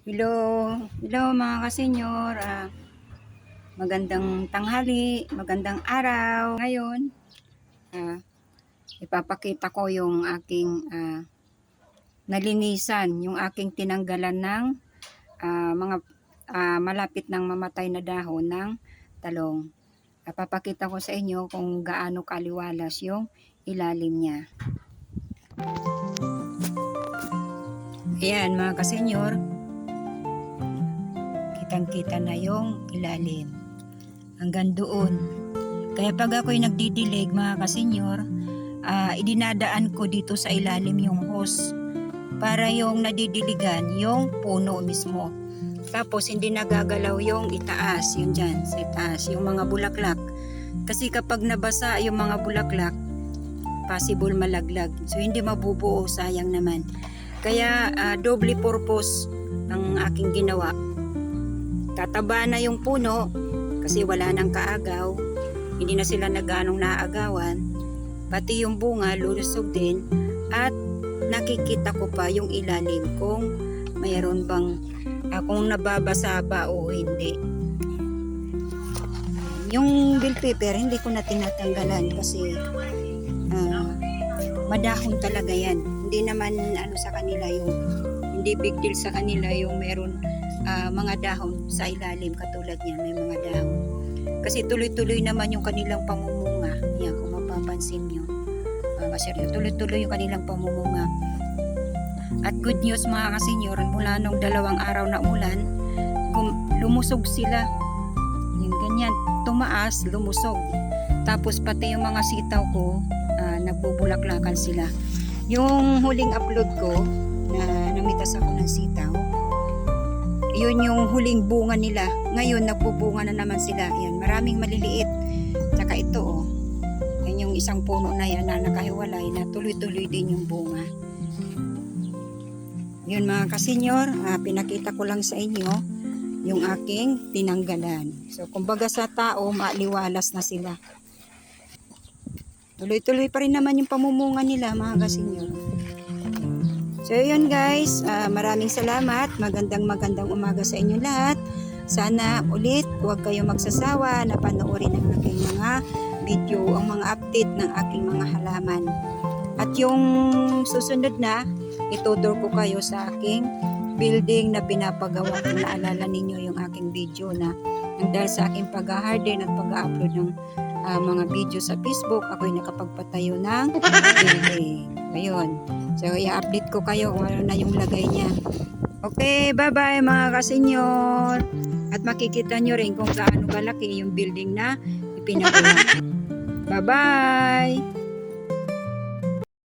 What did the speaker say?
Hello, hello mga kasenyor. Magandang tanghali, magandang araw. Ngayon, ah, ipapakita ko yung aking nalinisan, yung aking tinanggalan ng mga malapit ng mamatay na dahon ng talong. Papakita ko sa inyo kung gaano kaliwalas yung ilalim niya. Ayan mga kasenyor, kitang-kita na yung ilalim. Hanggang doon. Kaya pag ako'y nagdidilig mga kasenyor, idinadaan ko dito sa ilalim yung hose para yung nadidiligan yung puno mismo. Tapos hindi nagagalaw yung itaas, yun dyan, sa itaas, yung mga bulaklak. Kasi kapag nabasa yung mga bulaklak, possible malaglag. So hindi mabubuo, sayang naman. Kaya doble purpose ang aking ginawa. Tataba na yung puno, kasi wala nang kaagaw, hindi na sila nagganong naagawan, pati yung bunga lulusog din, at nakikita ko pa yung ilalim kung mayroon bang kung nababasa ba o hindi. Yung bill paper hindi ko na tinatanggalan kasi madahon talaga yan. Hindi naman sa kanila yung hindi big deal sa kanila yung meron mga dahon sa ilalim katulad niya, may mga dahon. Kasi tuloy-tuloy naman yung kanilang pamumunga. Yan, kung mapapansin nyo. Kasi tuloy-tuloy yung kanilang pamumunga. At good news mga kasenyor, mula nung 2 araw na ulan, lumusog sila. Yung ganyan, tumaas, lumusog. Tapos pati yung mga sitaw ko, nagbubulaklakan sila. Yung huling upload ko, na namitas ako ng sitaw, yun yung huling bunga nila. Ngayon nagbubunga na naman sila. Yan, maraming maliliit. Tsaka ito yan yung isang puno na yan na nakahiwalay na tuloy-tuloy din yung bunga. Yun mga kasenyor, pinakita ko lang sa inyo yung aking tinanggalan. So kumbaga sa tao, maaliwalas na sila. Tuloy-tuloy pa rin naman yung pamumunga nila mga kasenyor. So yun guys, maraming salamat. Magandang umaga sa inyo lahat. Sana ulit huwag kayong magsasawa na panoorin ang aking mga video, ang mga update ng aking mga halaman. At yung susunod na, ituturo ko kayo sa aking building na pinapagawa. Kung naalala ninyo yung aking video na dahil sa aking pag-harden at pag-upload ng mga video sa Facebook, ako'y nakapagpatayo ng building. Ayun. So, i-update ko kayo kung ano na yung lagay niya. Okay, bye-bye mga kasenyor. At makikita nyo rin kung gaano kalaki yung building na ipinagawa. Bye-bye!